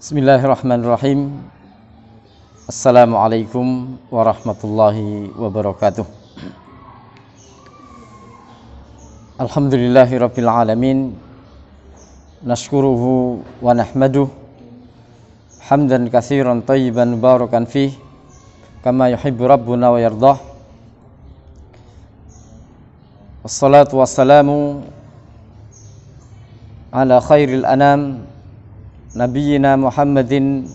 Bismillahirrahmanirrahim. Assalamualaikum warahmatullahi wabarakatuh. Alhamdulillahirabbil alamin. Nashkuruhu wa nahmaduh hamdan katsiran thayyiban barakan fih kama yuhibbu rabbuna wa yardah. Wassalatu wassalamu ala khairil anam Nabiyyina Muhammadin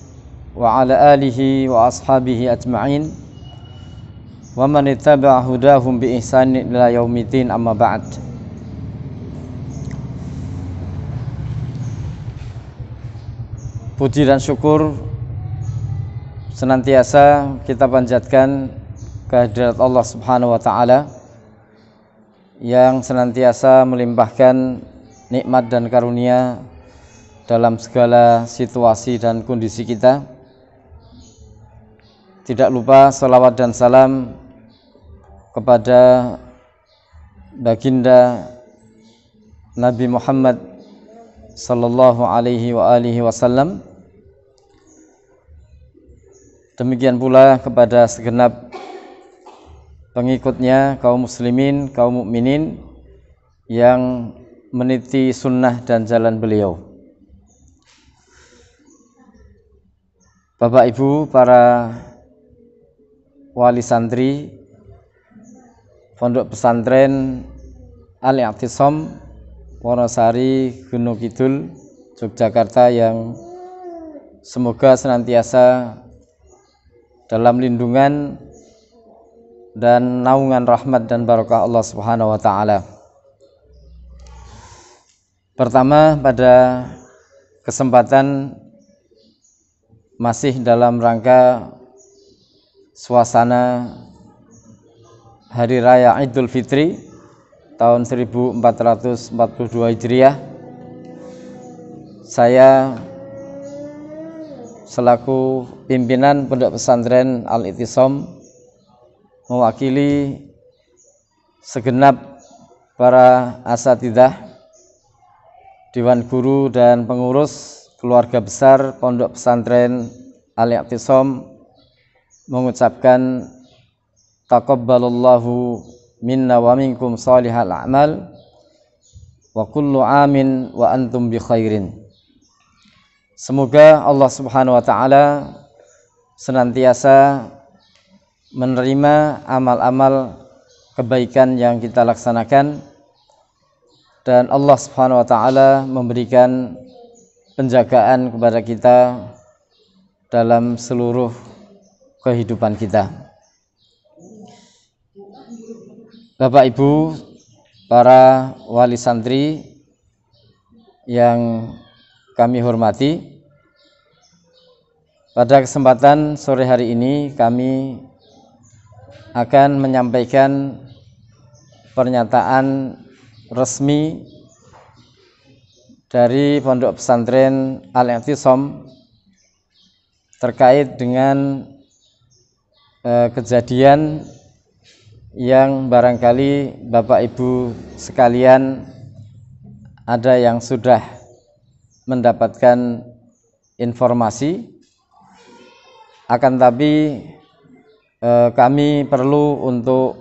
wa ala alihi wa ashabihi ajma'in wa man ittaba'a hudahum bi ihsanin ila yaumiddin, amma ba'd. Puji dan syukur senantiasa kita panjatkan kehadirat Allah Subhanahu wa taala yang senantiasa melimpahkan nikmat dan karunia dalam segala situasi dan kondisi kita. Tidak lupa salawat dan salam kepada baginda Nabi Muhammad sallallahu alaihi wa alihi wasallam. Demikian pula kepada segenap pengikutnya, kaum muslimin, kaum mukminin yang meniti sunnah dan jalan beliau. Bapak Ibu, para wali santri Pondok Pesantren Al-I'tisam Wonosari, Gunung Kidul, Yogyakarta, yang semoga senantiasa dalam lindungan dan naungan rahmat dan barakah Allah Subhanahu wa taala. Pertama, pada kesempatan masih dalam rangka suasana Hari Raya Idul Fitri tahun 1442 Hijriah, saya selaku pimpinan Pondok Pesantren Al-I'tisam mewakili segenap para asatidzah, Dewan Guru dan pengurus keluarga besar Pondok Pesantren Al-I'tisam mengucapkan taqabbalallahu minna wa minkum shalihal a'mal wa kullu amin wa antum bi khairin. Semoga Allah Subhanahu wa taala senantiasa menerima amal-amal kebaikan yang kita laksanakan, dan Allah Subhanahu wa taala memberikan penjagaan kepada kita dalam seluruh kehidupan kita. Bapak Ibu, para wali santri yang kami hormati, pada kesempatan sore hari ini kami akan menyampaikan pernyataan resmi dari Pondok Pesantren Al-I'tisam terkait dengan kejadian yang barangkali Bapak Ibu sekalian ada yang sudah mendapatkan informasi, akan tapi kami perlu untuk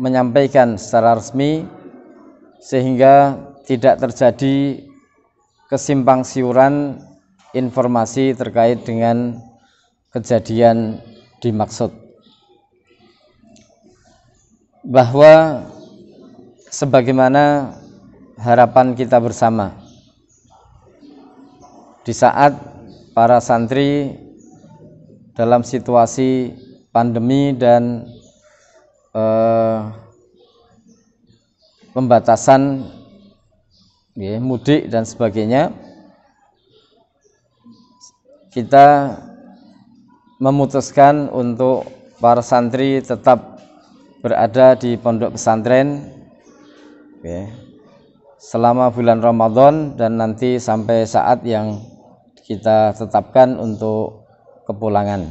menyampaikan secara resmi sehingga tidak terjadi kesimpang siuran informasi terkait dengan kejadian dimaksud, bahwa sebagaimana harapan kita bersama di saat para santri dalam situasi pandemi dan pembatasan mudik dan sebagainya, kita memutuskan untuk para santri tetap berada di pondok pesantren selama bulan Ramadan dan nanti sampai saat yang kita tetapkan untuk kepulangan.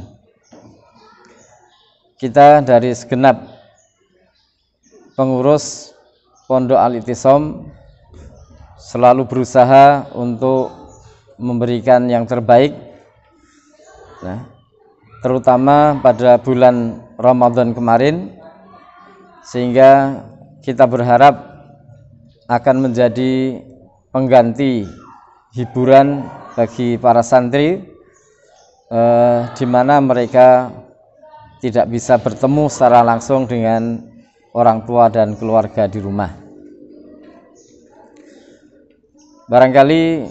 Kita dari segenap pengurus Pondok Al-I'tisam selalu berusaha untuk memberikan yang terbaik Nah, terutama pada bulan Ramadan kemarin, sehingga kita berharap akan menjadi pengganti hiburan bagi para santri, di mana mereka tidak bisa bertemu secara langsung dengan orang tua dan keluarga di rumah. Barangkali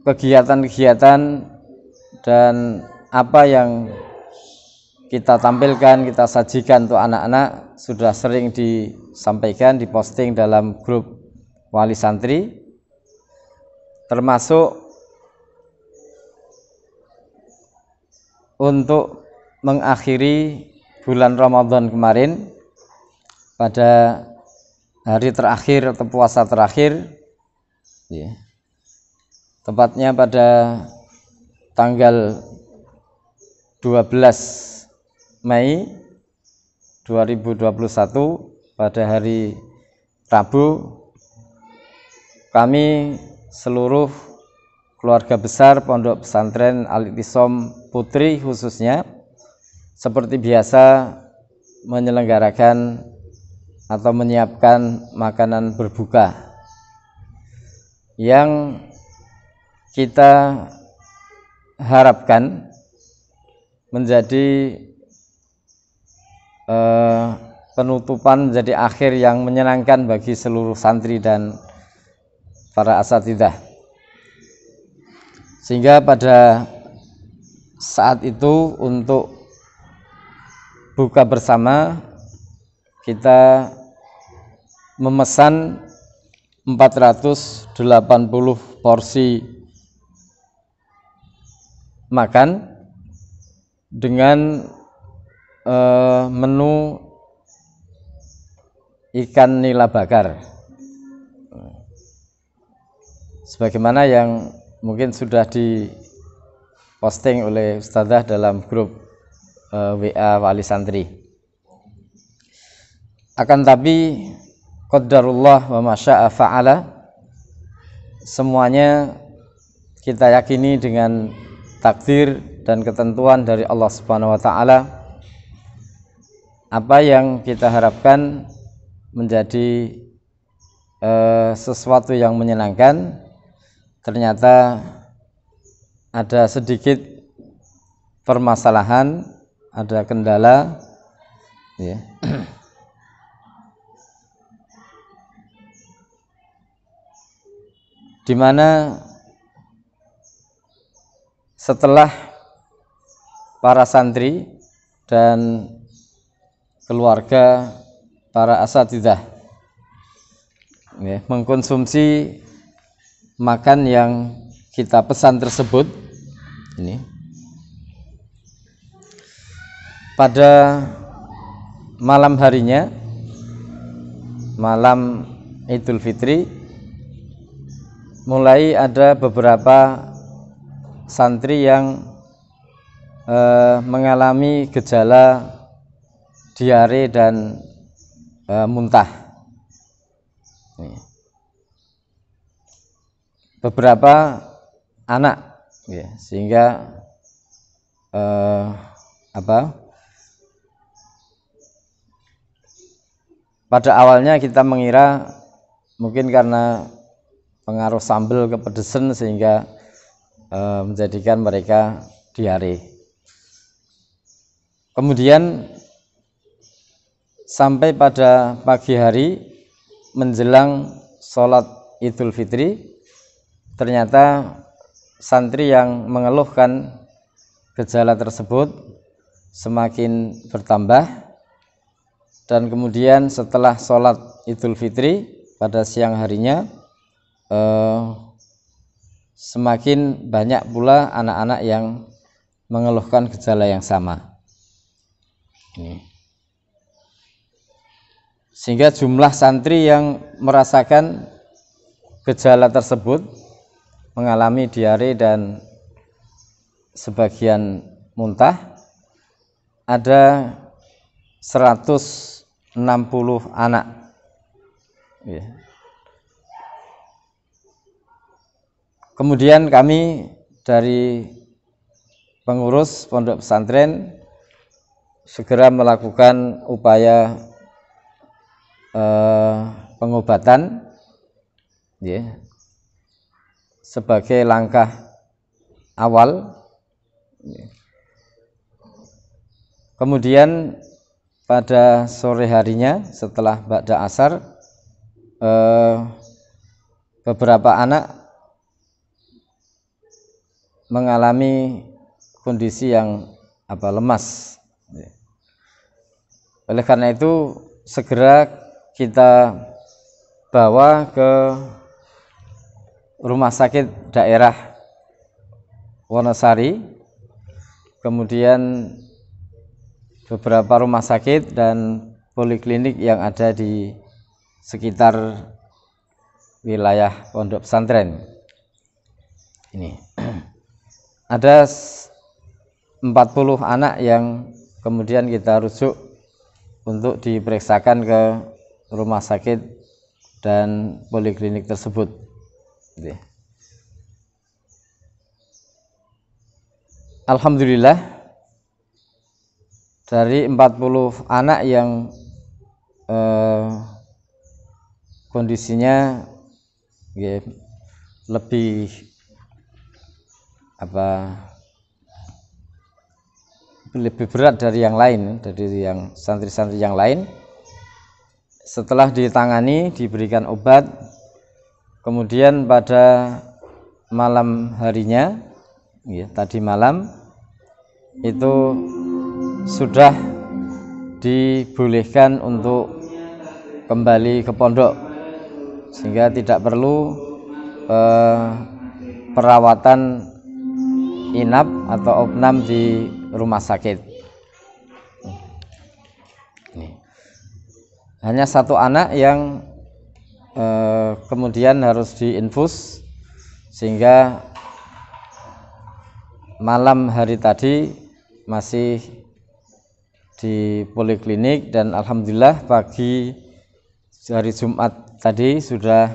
kegiatan-kegiatan dan apa yang kita tampilkan, kita sajikan untuk anak-anak sudah sering disampaikan, diposting dalam grup wali santri, termasuk untuk mengakhiri bulan Ramadan kemarin pada hari terakhir atau puasa terakhir, ya, tepatnya pada tanggal 12 Mei 2021 pada hari Rabu, kami seluruh keluarga besar Pondok Pesantren Al-I'tisom Putri khususnya seperti biasa menyelenggarakan atau menyiapkan makanan berbuka yang kita harapkan menjadi penutupan, menjadi akhir yang menyenangkan bagi seluruh santri dan para asatidzah, sehingga pada saat itu untuk buka bersama kita memesan 480 porsi makan dengan menu ikan nila bakar, sebagaimana yang mungkin sudah diposting oleh Ustadzah dalam grup WA wali santri. Akan tapi qadarullah wa masya'a fa'ala, semuanya kita yakini dengan takdir dan ketentuan dari Allah Subhanahu wa taala. Apa yang kita harapkan menjadi sesuatu yang menyenangkan, ternyata ada sedikit permasalahan, ada kendala, ya. Di mana setelah para santri dan keluarga para asatidzah, ya, mengkonsumsi makan yang kita pesan tersebut, ini pada malam harinya, malam Idul Fitri, mulai ada beberapa santri yang mengalami gejala diare dan muntah. Beberapa anak, ya, sehingga pada awalnya kita mengira mungkin karena pengaruh sambal kepedesan sehingga menjadikan mereka diare. Kemudian sampai pada pagi hari menjelang sholat Idul Fitri, ternyata santri yang mengeluhkan gejala tersebut semakin bertambah, dan kemudian setelah sholat Idul Fitri pada siang harinya semakin banyak pula anak-anak yang mengeluhkan gejala yang sama. Sehingga jumlah santri yang merasakan gejala tersebut, mengalami diare dan sebagian muntah, ada 160 anak, ya. Kemudian kami dari pengurus pondok pesantren segera melakukan upaya pengobatan, ya, sebagai langkah awal. Kemudian pada sore harinya setelah ba'da asar, beberapa anak mengalami kondisi yang lemas. Oleh karena itu segera kita bawa ke rumah sakit daerah Wonosari, kemudian beberapa rumah sakit dan poliklinik yang ada di sekitar wilayah pondok pesantren. Ini ada 40 anak yang kemudian kita rujuk untuk diperiksakan ke rumah sakit dan poliklinik tersebut. Alhamdulillah, dari 40 anak yang kondisinya lebih berat dari yang lain, dari yang santri-santri yang lain, setelah ditangani, diberikan obat, kemudian pada malam harinya, tadi malam itu sudah dibolehkan untuk kembali ke pondok, sehingga tidak perlu perawatan inap atau opnam di rumah sakit. Hanya satu anak yang kemudian harus diinfus, sehingga malam hari tadi masih di poliklinik, dan alhamdulillah pagi hari Jumat tadi sudah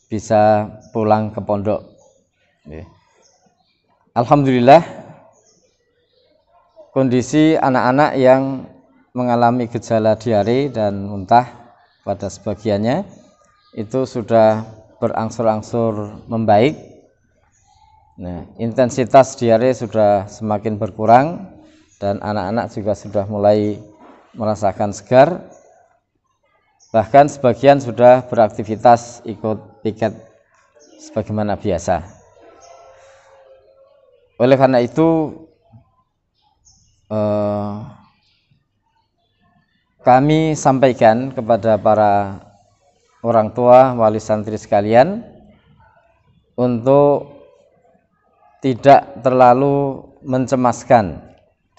bisa pulang ke pondok. Alhamdulillah, kondisi anak-anak yang mengalami gejala diare dan muntah pada sebagiannya itu sudah berangsur-angsur membaik. Intensitas diare sudah semakin berkurang dan anak-anak juga sudah mulai merasakan segar. Bahkan sebagian sudah beraktivitas ikut piket sebagaimana biasa. Oleh karena itu kami sampaikan kepada para orang tua, wali santri sekalian, untuk tidak terlalu mencemaskan,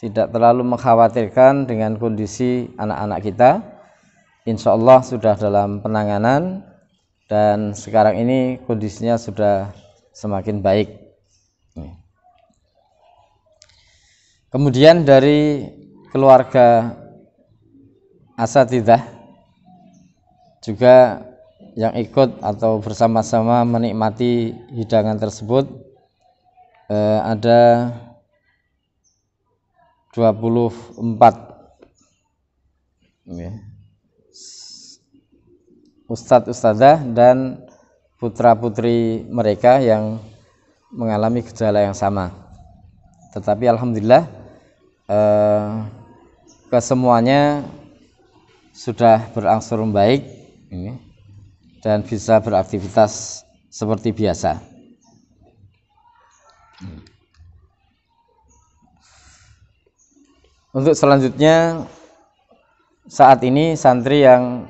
tidak terlalu mengkhawatirkan dengan kondisi anak-anak kita. Insya Allah sudah dalam penanganan dan sekarang ini kondisinya sudah semakin baik. Kemudian dari keluarga asatidzah juga yang ikut atau bersama-sama menikmati hidangan tersebut ada 24 ustadz ustadzah dan putra-putri mereka yang mengalami gejala yang sama. Tetapi alhamdulillah kesemuanya sudah berangsur membaik dan bisa beraktivitas seperti biasa. Untuk selanjutnya, saat ini santri yang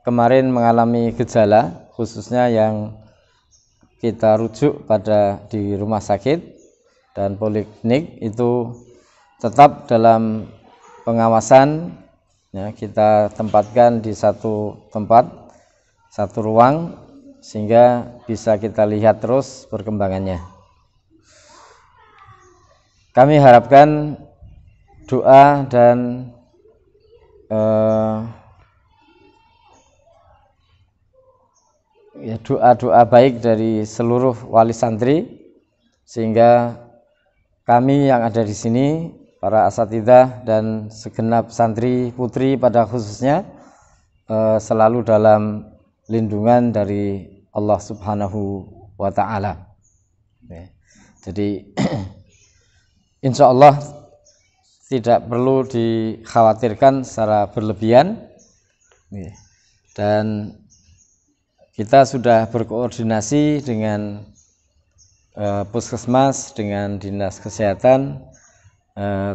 kemarin mengalami gejala, khususnya yang kita rujuk di rumah sakit dan poliklinik, itu tetap dalam pengawasan, kita tempatkan di satu tempat, satu ruang, sehingga bisa kita lihat terus perkembangannya. Kami harapkan doa dan doa-doa baik dari seluruh wali santri, sehingga kami yang ada di sini, para asatidzah dan segenap santri putri pada khususnya, selalu dalam lindungan dari Allah Subhanahu wa Ta'ala. Jadi insya Allah tidak perlu dikhawatirkan secara berlebihan, dan kita sudah berkoordinasi dengan puskesmas, dengan dinas kesehatan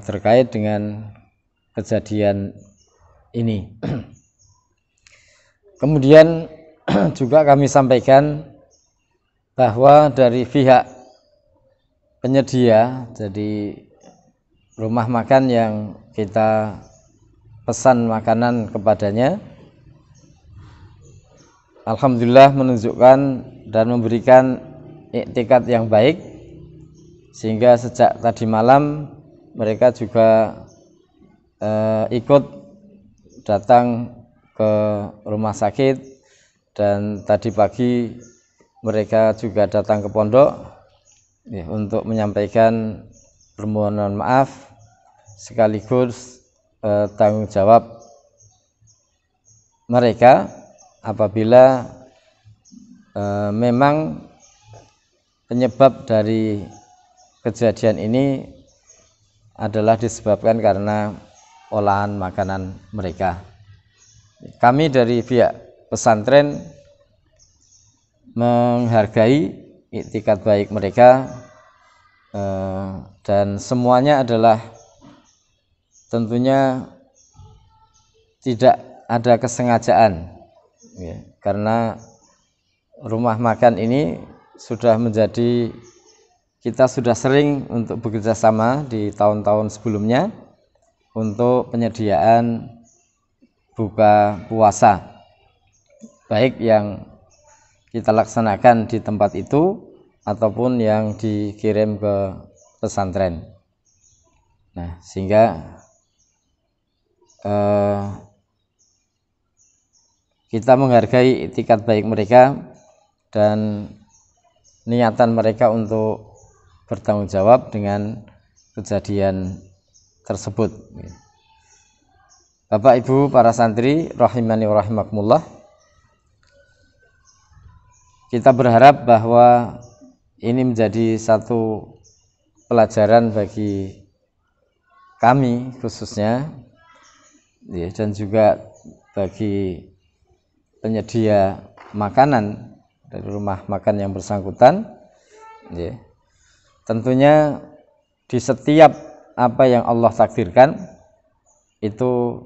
terkait dengan kejadian ini. Kemudian juga kami sampaikan bahwa dari pihak penyedia, jadi rumah makan yang kita pesan makanan kepadanya, alhamdulillah menunjukkan dan memberikan iktikad yang baik, sehingga sejak tadi malam mereka juga ikut datang ke rumah sakit, dan tadi pagi mereka juga datang ke pondok untuk menyampaikan permohonan maaf sekaligus tanggung jawab mereka apabila memang penyebab dari kejadian ini adalah disebabkan karena olahan makanan mereka. Kami dari pihak pesantren menghargai iktikad baik mereka, dan semuanya adalah tentunya tidak ada kesengajaan, karena rumah makan ini sudah menjadi, kita sudah sering untuk bekerja sama di tahun-tahun sebelumnya untuk penyediaan buka puasa, baik yang kita laksanakan di tempat itu ataupun yang dikirim ke pesantren. Nah, sehingga kita menghargai iktikad baik mereka dan niatan mereka untuk bertanggung jawab dengan kejadian tersebut. Bapak Ibu para santri rahimani wa rahimakumullah, kita berharap bahwa ini menjadi satu pelajaran bagi kami khususnya, dan juga bagi penyedia makanan dari rumah makan yang bersangkutan. Tentunya di setiap apa yang Allah takdirkan itu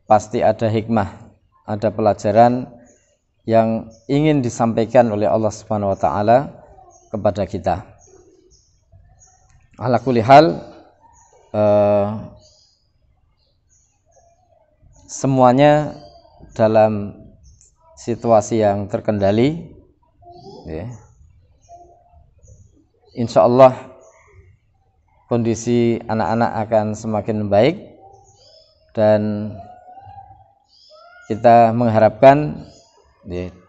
pasti ada hikmah, ada pelajaran yang ingin disampaikan oleh Allah Subhanahu wa Ta'ala kepada kita. Ala kulli hal, semuanya dalam situasi yang terkendali, insya Allah kondisi anak-anak akan semakin baik, dan kita mengharapkan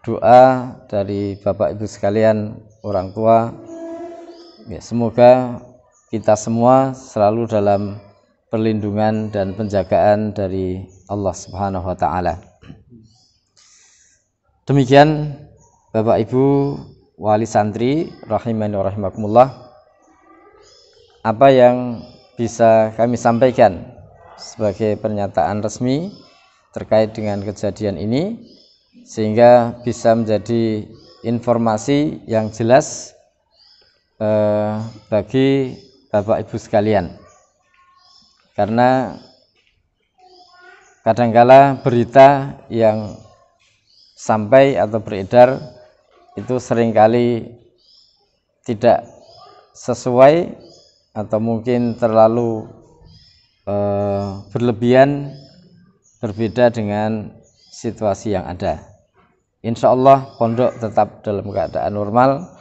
doa dari Bapak Ibu sekalian, orang tua, semoga kita semua selalu dalam perlindungan dan penjagaan dari Allah Subhanahu wa Ta'ala. Demikian Bapak Ibu wali santri rahimani wa rahimakumullah, apa yang bisa kami sampaikan sebagai pernyataan resmi terkait dengan kejadian ini, sehingga bisa menjadi informasi yang jelas bagi Bapak Ibu sekalian. Karena kadangkala berita yang sampai atau beredar itu seringkali tidak sesuai atau mungkin terlalu berlebihan, berbeda dengan situasi yang ada. Insya Allah pondok tetap dalam keadaan normal,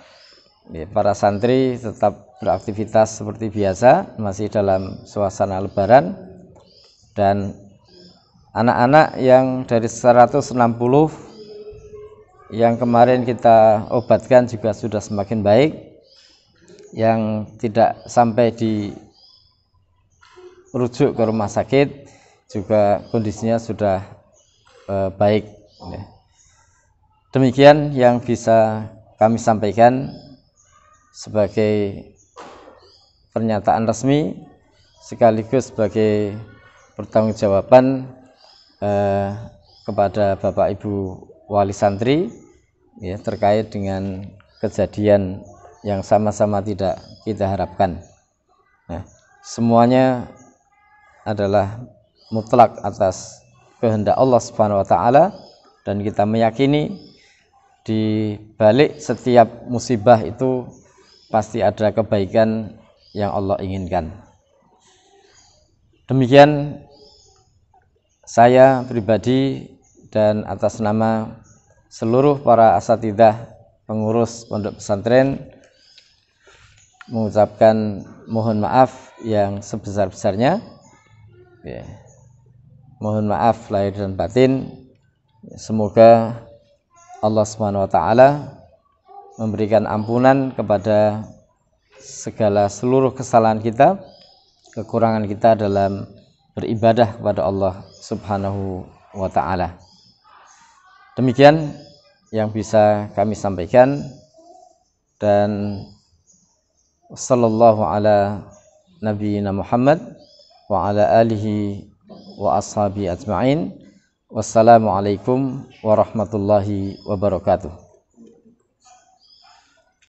para santri tetap beraktivitas seperti biasa, masih dalam suasana lebaran, dan anak-anak yang dari 160 yang kemarin kita obatkan juga sudah semakin baik, yang tidak sampai dirujuk ke rumah sakit juga kondisinya sudah baik. Demikian yang bisa kami sampaikan sebagai pernyataan resmi sekaligus sebagai pertanggungjawaban kepada Bapak Ibu Wali Santri ya, terkait dengan kejadian yang sama-sama tidak kita harapkan. Nah, semuanya adalah mutlak atas kehendak Allah Subhanahu wa taala, dan kita meyakini di balik setiap musibah itu pasti ada kebaikan yang Allah inginkan. Demikian saya pribadi dan atas nama seluruh para asatidzah pengurus pondok pesantren mengucapkan mohon maaf yang sebesar-besarnya. Ya. Mohon maaf lahir dan batin. Semoga Allah Subhanahu wa taala memberikan ampunan kepada segala seluruh kesalahan kita, kekurangan kita dalam beribadah kepada Allah Subhanahu wa taala. Demikian yang bisa kami sampaikan, dan sallallahu ala nabiyina Muhammad wa ala alihi wa ashabi ajma'in. Wassalamualaikum warahmatullahi wabarakatuh.